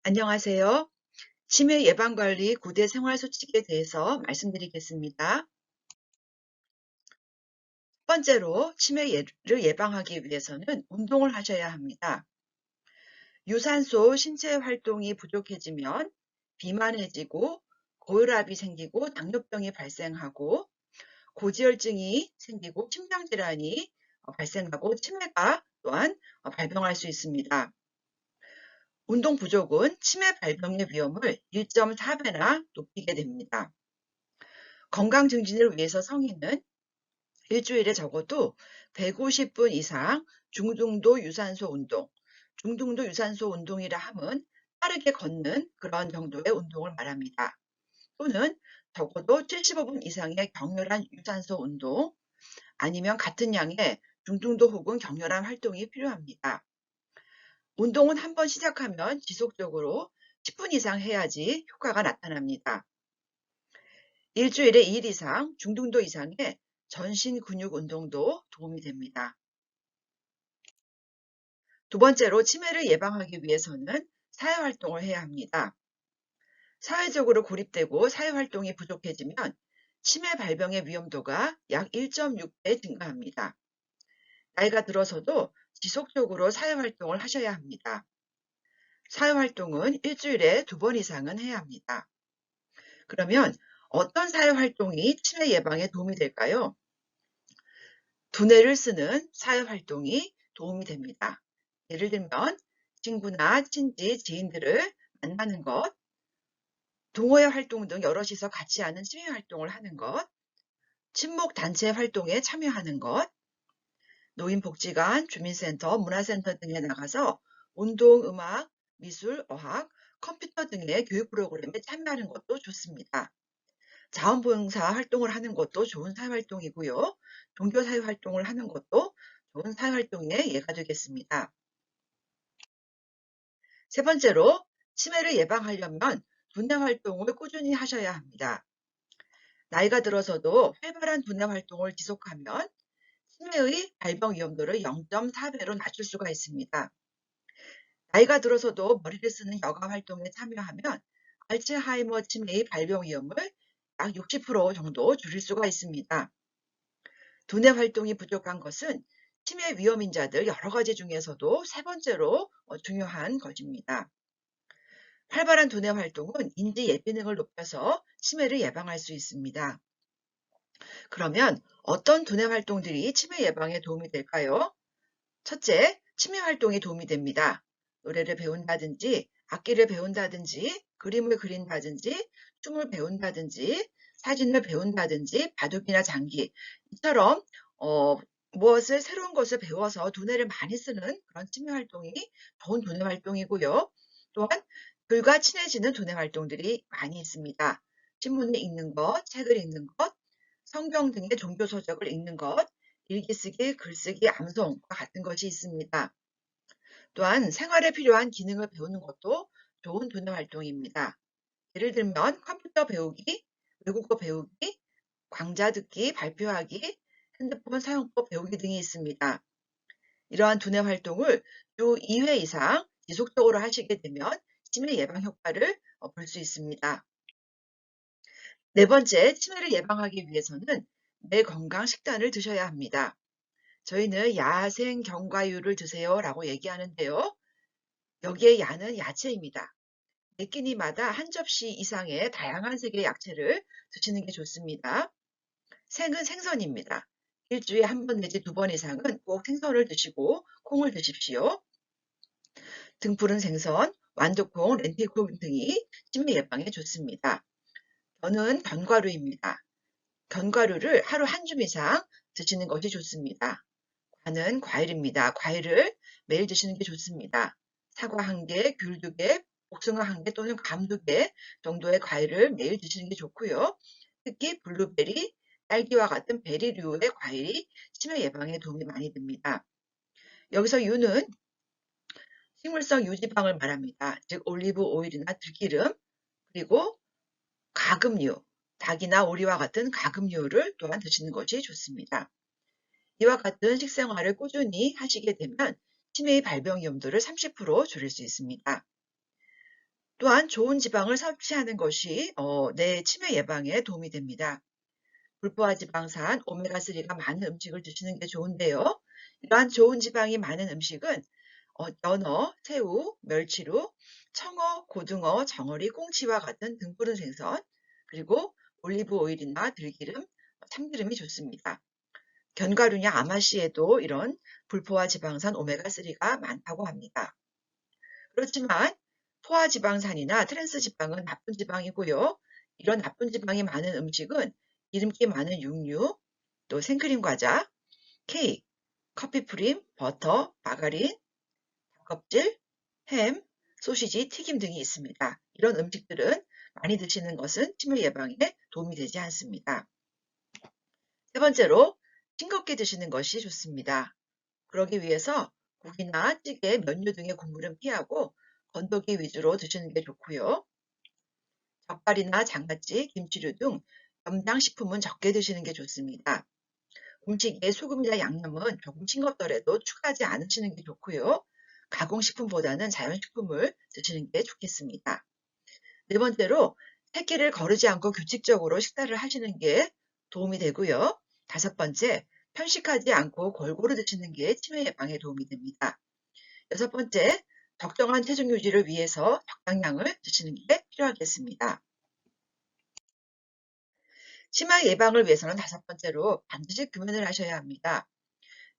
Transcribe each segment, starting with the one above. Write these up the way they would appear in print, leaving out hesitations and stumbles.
안녕하세요. 치매 예방관리 9대 생활수칙에 대해서 말씀드리겠습니다. 첫 번째로 치매를 예방하기 위해서는 운동을 하셔야 합니다. 유산소 신체 활동이 부족해지면 비만해지고 고혈압이 생기고 당뇨병이 발생하고 고지혈증이 생기고 심장질환이 발생하고 치매가 또한 발병할 수 있습니다. 운동 부족은 치매 발병의 위험을 1.4배나 높이게 됩니다. 건강 증진을 위해서 성인은 일주일에 적어도 150분 이상 중등도 유산소 운동, 중등도 유산소 운동이라 함은 빠르게 걷는 그런 정도의 운동을 말합니다. 또는 적어도 75분 이상의 격렬한 유산소 운동, 아니면 같은 양의 중등도 혹은 격렬한 활동이 필요합니다. 운동은 한번 시작하면 지속적으로 10분 이상 해야지 효과가 나타납니다. 일주일에 2일 이상 중등도 이상의 전신 근육 운동도 도움이 됩니다. 두 번째로 치매를 예방하기 위해서는 사회활동을 해야 합니다. 사회적으로 고립되고 사회활동이 부족해지면 치매 발병의 위험도가 약 1.6배 증가합니다. 나이가 들어서도 지속적으로 사회활동을 하셔야 합니다. 사회활동은 일주일에 2번 이상은 해야 합니다. 그러면 어떤 사회활동이 치매 예방에 도움이 될까요? 두뇌를 쓰는 사회활동이 도움이 됩니다. 예를 들면 친구나 친지, 지인들을 만나는 것, 동호회 활동 등 여럿이서 같이 하는 취미 활동을 하는 것, 친목 단체 활동에 참여하는 것, 노인복지관, 주민센터, 문화센터 등에 나가서 운동, 음악, 미술, 어학, 컴퓨터 등의 교육 프로그램에 참여하는 것도 좋습니다. 자원봉사 활동을 하는 것도 좋은 사회활동이고요. 종교사회 활동을 하는 것도 좋은 사회활동의 예가 되겠습니다. 세 번째로 치매를 예방하려면 두뇌 활동을 꾸준히 하셔야 합니다. 나이가 들어서도 활발한 두뇌 활동을 지속하면 치매의 발병 위험도를 0.4배로 낮출 수가 있습니다. 나이가 들어서도 머리를 쓰는 여가 활동에 참여하면 알츠하이머 치매의 발병 위험을 약 60% 정도 줄일 수가 있습니다. 두뇌 활동이 부족한 것은 치매 위험인자들 여러 가지 중에서도 세 번째로 중요한 것입니다. 활발한 두뇌 활동은 인지 예비능을 높여서 치매를 예방할 수 있습니다. 그러면 어떤 두뇌 활동들이 치매 예방에 도움이 될까요? 첫째, 치매 활동에 도움이 됩니다. 노래를 배운다든지, 악기를 배운다든지, 그림을 그린다든지, 춤을 배운다든지, 사진을 배운다든지, 바둑이나 장기, 이처럼 무엇을 새로운 것을 배워서 두뇌를 많이 쓰는 그런 치매 활동이 좋은 두뇌 활동이고요. 또한 글과 친해지는 두뇌 활동들이 많이 있습니다. 신문을 읽는 것, 책을 읽는 것, 성경 등의 종교 서적을 읽는 것, 일기 쓰기, 글쓰기, 암송과 같은 것이 있습니다. 또한 생활에 필요한 기능을 배우는 것도 좋은 두뇌 활동입니다. 예를 들면 컴퓨터 배우기, 외국어 배우기, 강좌 듣기, 발표하기, 핸드폰 사용법 배우기 등이 있습니다. 이러한 두뇌 활동을 주 2회 이상 지속적으로 하시게 되면 치매 예방 효과를 볼 수 있습니다. 네 번째, 치매를 예방하기 위해서는 뇌 건강 식단을 드셔야 합니다. 저희는 야생 견과류를 드세요라고 얘기하는데요. 여기에 야는 야채입니다. 매 끼니마다 한 접시 이상의 다양한 색의 야채를 드시는 게 좋습니다. 생은 생선입니다. 일주일에 한 번 내지 2번 이상은 꼭 생선을 드시고 콩을 드십시오. 등푸른 생선, 완두콩, 렌틸콩 등이 치매 예방에 좋습니다. 저는 견과류입니다. 견과류를 하루 한 줌 이상 드시는 것이 좋습니다. 과는 과일입니다. 과일을 매일 드시는 게 좋습니다. 사과 1개, 귤 2개, 복숭아 1개 또는 감 2개 정도의 과일을 매일 드시는 게 좋고요. 특히 블루베리, 딸기와 같은 베리류의 과일이 치매 예방에 도움이 많이 됩니다. 여기서 유는 식물성 유지방을 말합니다. 즉 올리브 오일이나 들기름, 그리고 가금류, 닭이나 오리와 같은 가금류를 또한 드시는 것이 좋습니다. 이와 같은 식생활을 꾸준히 하시게 되면 치매의 발병 위험도를 30% 줄일 수 있습니다. 또한 좋은 지방을 섭취하는 것이 뇌 치매 예방에 도움이 됩니다. 불포화 지방산, 오메가3가 많은 음식을 드시는 게 좋은데요. 이러한 좋은 지방이 많은 음식은 연어, 새우, 멸치류, 청어, 고등어, 정어리, 꽁치와 같은 등푸른 생선, 그리고 올리브 오일이나 들기름, 참기름이 좋습니다. 견과류냐 아마씨에도 이런 불포화 지방산 오메가3가 많다고 합니다. 그렇지만 포화 지방산이나 트랜스 지방은 나쁜 지방이고요. 이런 나쁜 지방이 많은 음식은 기름기 많은 육류, 또 생크림 과자, 케이크, 커피 프림, 버터, 마가린, 닭껍질, 햄, 소시지, 튀김 등이 있습니다. 이런 음식들은 많이 드시는 것은 치매 예방에 도움이 되지 않습니다. 세 번째로 싱겁게 드시는 것이 좋습니다. 그러기 위해서 국이나 찌개, 면류 등의 국물은 피하고 건더기 위주로 드시는 게 좋고요. 젓갈이나 장아찌, 김치류 등 염장식품은 적게 드시는 게 좋습니다. 음식에 소금이나 양념은 조금 싱겁더라도 추가하지 않으시는 게 좋고요. 가공식품보다는 자연식품을 드시는 게 좋겠습니다. 네 번째로 새끼를 거르지 않고 규칙적으로 식사를 하시는 게 도움이 되고요. 다섯 번째, 편식하지 않고 골고루 드시는 게 치매 예방에 도움이 됩니다. 여섯 번째, 적정한 체중 유지를 위해서 적당량을 드시는 게 필요하겠습니다. 치매 예방을 위해서는 다섯 번째로 반드시 금연을 하셔야 합니다.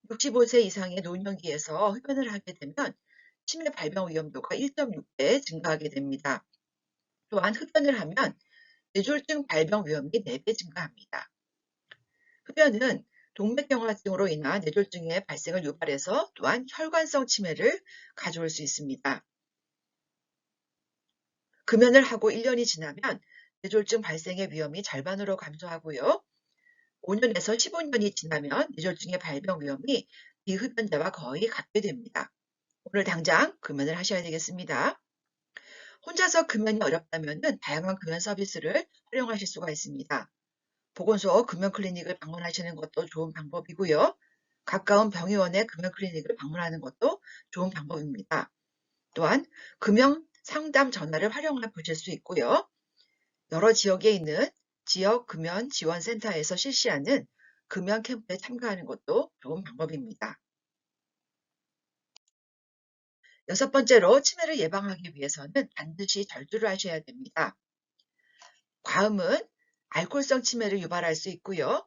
65세 이상의 노년기에서 흡연을 하게 되면 치매 발병 위험도가 1.6배 증가하게 됩니다. 또한 흡연을 하면 뇌졸중 발병 위험이 4배 증가합니다. 흡연은 동맥경화증으로 인한 뇌졸중의 발생을 유발해서 또한 혈관성 치매를 가져올 수 있습니다. 금연을 하고 1년이 지나면 뇌졸중 발생의 위험이 절반으로 감소하고요. 5년에서 15년이 지나면 뇌졸중의 발병 위험이 비흡연자와 거의 같게 됩니다. 오늘 당장 금연을 하셔야 되겠습니다. 혼자서 금연이 어렵다면 다양한 금연 서비스를 활용하실 수가 있습니다. 보건소 금연 클리닉을 방문하시는 것도 좋은 방법이고요. 가까운 병의원의 금연 클리닉을 방문하는 것도 좋은 방법입니다. 또한 금연 상담 전화를 활용해 보실 수 있고요. 여러 지역에 있는 지역 금연 지원센터에서 실시하는 금연 캠프에 참가하는 것도 좋은 방법입니다. 여섯 번째로 치매를 예방하기 위해서는 반드시 절주를 하셔야 됩니다. 과음은 알코올성 치매를 유발할 수 있고요.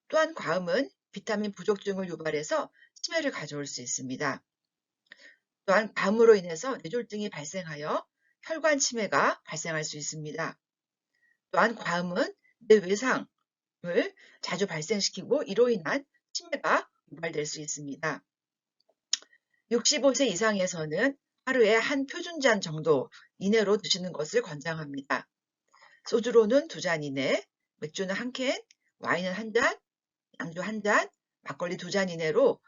또한 과음은 비타민 부족증을 유발해서 치매를 가져올 수 있습니다. 또한 과음으로 인해서 뇌졸중이 발생하여 혈관 치매가 발생할 수 있습니다. 또한 과음은 뇌외상을 자주 발생시키고 이로 인한 치매가 유발될 수 있습니다. 65세 이상에서는 하루에 한 표준잔 정도 이내로 드시는 것을 권장합니다. 소주로는 2잔 이내, 맥주는 1캔, 와인은 1잔, 양주 1잔, 막걸리 2잔 이내로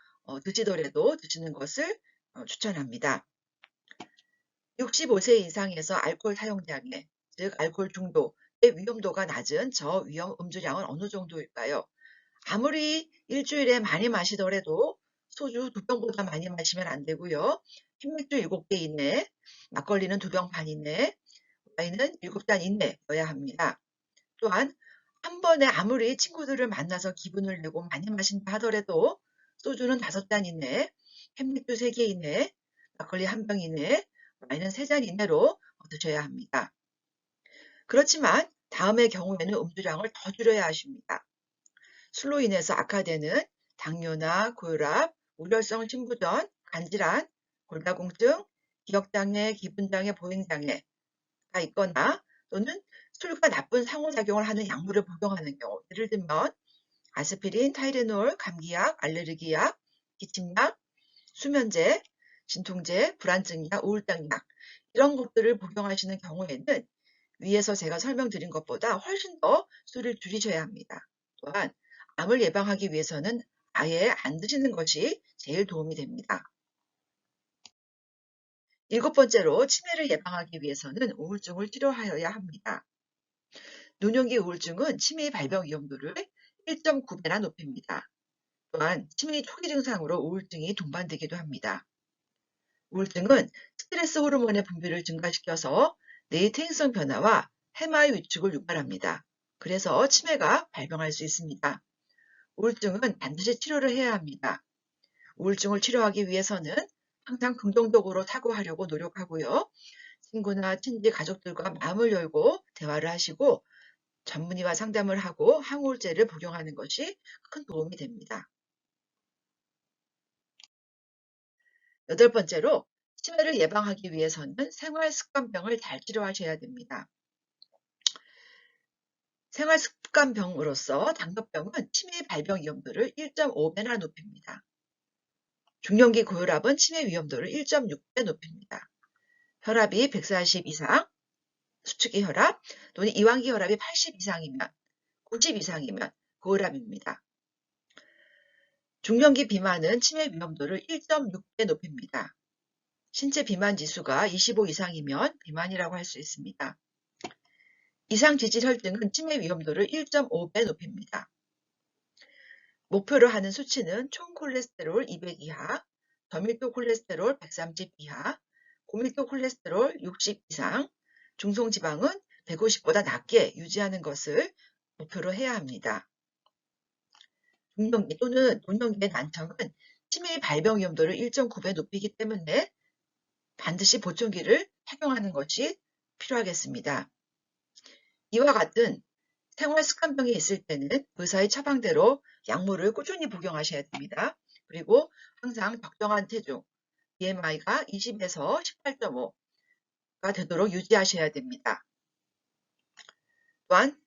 드시더라도 드시는 것을 추천합니다. 65세 이상에서 알코올 사용장애, 즉 알코올 중독의 위험도가 낮은 저위험 음주량은 어느 정도일까요? 아무리 일주일에 많이 마시더라도 소주 2병보다 많이 마시면 안 되고요. 흰맥주 7개 이내, 막걸리는 2병 반 이내, 와인은 7잔 이내여야 합니다. 또한 한 번에 아무리 친구들을 만나서 기분을 내고 많이 마신다 하더라도 소주는 5잔 이내, 햄맥주 3개 이내, 막걸리 1병 이내, 와인은 3잔 이내로 드셔야 합니다. 그렇지만 다음의 경우에는 음주량을 더 줄여야 하십니다. 술로 인해서 악화되는 당뇨나 고혈압, 우려성 심부전, 간질환, 골다공증, 기억장애, 기분장애, 보행장애가 있거나 또는 술과 나쁜 상호작용을 하는 약물을 복용하는 경우, 예를 들면 아스피린, 타이레놀, 감기약, 알레르기약, 기침약, 수면제, 진통제, 불안증약, 우울증약 이런 것들을 복용하시는 경우에는 위에서 제가 설명드린 것보다 훨씬 더 술을 줄이셔야 합니다. 또한 암을 예방하기 위해서는 아예 안 드시는 것이 제일 도움이 됩니다. 7번째로 치매를 예방하기 위해서는 우울증을 치료하여야 합니다. 노년기 우울증은 치매 발병 위험도를 1.9배나 높입니다. 또한 치매 초기 증상으로 우울증이 동반되기도 합니다. 우울증은 스트레스 호르몬의 분비를 증가시켜서 뇌의 퇴행성 변화와 해마의 위축을 유발합니다. 그래서 치매가 발병할 수 있습니다. 우울증은 반드시 치료를 해야 합니다. 우울증을 치료하기 위해서는 항상 긍정적으로 사고하려고 노력하고요. 친구나 친지, 가족들과 마음을 열고 대화를 하시고 전문의와 상담을 하고 항우울제를 복용하는 것이 큰 도움이 됩니다. 8번째로 치매를 예방하기 위해서는 생활습관병을 잘 치료하셔야 됩니다. 생활습관병으로서 당뇨병은 치매 발병 위험도를 1.5배나 높입니다. 중년기 고혈압은 치매 위험도를 1.6배 높입니다. 혈압이 140 이상, 수축기 혈압 또는 이완기 혈압이 80 이상이면, 90 이상이면 고혈압입니다. 중년기 비만은 치매 위험도를 1.6배 높입니다. 신체 비만 지수가 25 이상이면 비만이라고 할 수 있습니다. 이상 지질 혈등은 치매 위험도를 1.5배 높입니다. 목표로 하는 수치는 총 콜레스테롤 200 이하, 저밀도 콜레스테롤 130 이하, 고밀도 콜레스테롤 60 이상, 중성지방은 150보다 낮게 유지하는 것을 목표로 해야 합니다. 중년기 또는 노년기의 난청은 치매의 발병 위험도를 1.9배 높이기 때문에 반드시 보청기를 착용하는 것이 필요하겠습니다. 이와 같은 생활습관병이 있을 때는 의사의 처방대로 약물을 꾸준히 복용하셔야 됩니다. 그리고 항상 적정한 체중, BMI가 20에서 18.5가 되도록 유지하셔야 됩니다. 또한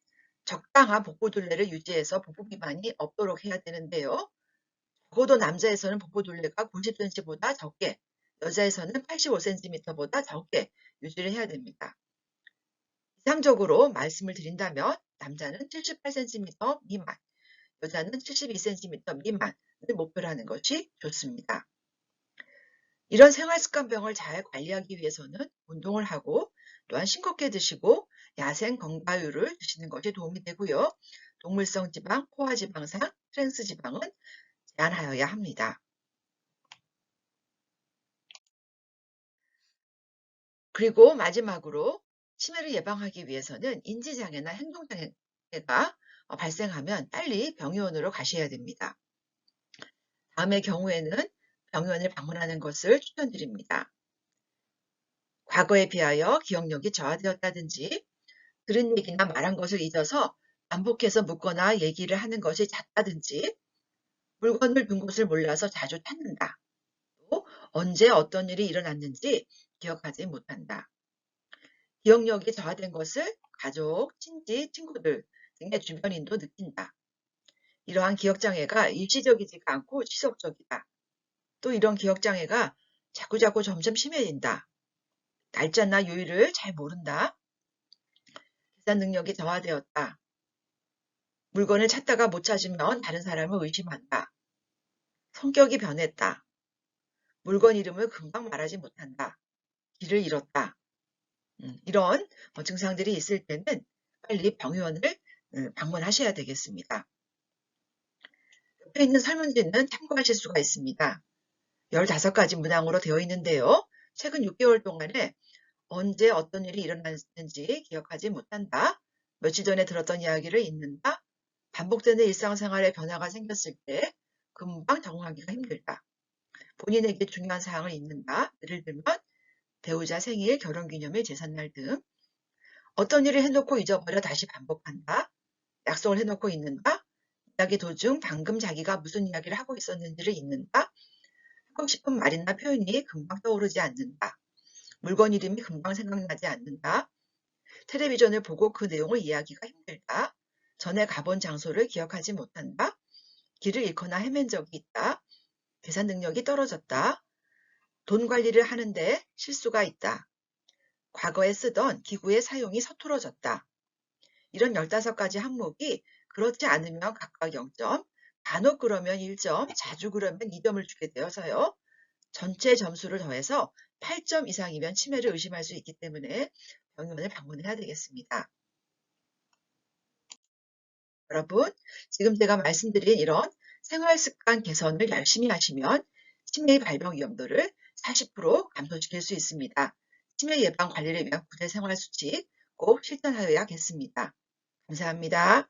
적당한 복부둘레를 유지해서 복부 비만이 없도록 해야 되는데요. 적어도 남자에서는 복부둘레가 90cm보다 적게, 여자에서는 85cm보다 적게 유지를 해야 됩니다. 이상적으로 말씀을 드린다면 남자는 78cm 미만, 여자는 72cm 미만을 목표로 하는 것이 좋습니다. 이런 생활습관병을 잘 관리하기 위해서는 운동을 하고 또한 싱겁게 드시고 야생 건과유를 드시는 것이 도움이 되고요. 동물성 지방, 포화지방산, 트랜스지방은 제한하여야 합니다. 그리고 마지막으로 치매를 예방하기 위해서는 인지장애나 행동장애가 발생하면 빨리 병의원으로 가셔야 됩니다. 다음의 경우에는 병의원을 방문하는 것을 추천드립니다. 과거에 비하여 기억력이 저하되었다든지 들은 얘기나 말한 것을 잊어서 반복해서 묻거나 얘기를 하는 것이 잦다든지 물건을 둔 곳을 몰라서 자주 찾는다. 또 언제 어떤 일이 일어났는지 기억하지 못한다. 기억력이 저하된 것을 가족, 친지, 친구들 등의 주변인도 느낀다. 이러한 기억장애가 일시적이지가 않고 지속적이다. 또 이런 기억장애가 자꾸자꾸 점점 심해진다. 날짜나 요일을 잘 모른다. 계산 능력이 저하되었다. 물건을 찾다가 못 찾으면 다른 사람을 의심한다. 성격이 변했다. 물건 이름을 금방 말하지 못한다. 길을 잃었다. 이런 증상들이 있을 때는 빨리 병의원을 방문하셔야 되겠습니다. 옆에 있는 설문지는 참고하실 수가 있습니다. 15가지 문항으로 되어 있는데요. 최근 6개월 동안에 언제 어떤 일이 일어났는지 기억하지 못한다. 며칠 전에 들었던 이야기를 잊는다. 반복되는 일상생활에 변화가 생겼을 때 금방 적응하기가 힘들다. 본인에게 중요한 사항을 잊는다. 예를 들면 배우자 생일, 결혼기념일, 제삿날 등. 어떤 일을 해놓고 잊어버려 다시 반복한다. 약속을 해놓고 잊는다. 이야기 도중 방금 자기가 무슨 이야기를 하고 있었는지를 잊는다. 하고 싶은 말이나 표현이 금방 떠오르지 않는다. 물건 이름이 금방 생각나지 않는다. 텔레비전을 보고 그 내용을 이해하기가 힘들다. 전에 가본 장소를 기억하지 못한다. 길을 잃거나 헤맨 적이 있다. 계산 능력이 떨어졌다. 돈 관리를 하는데 실수가 있다. 과거에 쓰던 기구의 사용이 서툴어졌다. 이런 15가지 항목이 그렇지 않으면 각각 0점, 간혹 그러면 1점, 자주 그러면 2점을 주게 되어서요. 전체 점수를 더해서 8점 이상이면 치매를 의심할 수 있기 때문에 병원을 방문해야 되겠습니다. 여러분, 지금 제가 말씀드린 이런 생활습관 개선을 열심히 하시면 치매의 발병 위험도를 40% 감소시킬 수 있습니다. 치매 예방 관리를 위한 구내 생활 수칙 꼭 실천하여야겠습니다. 감사합니다.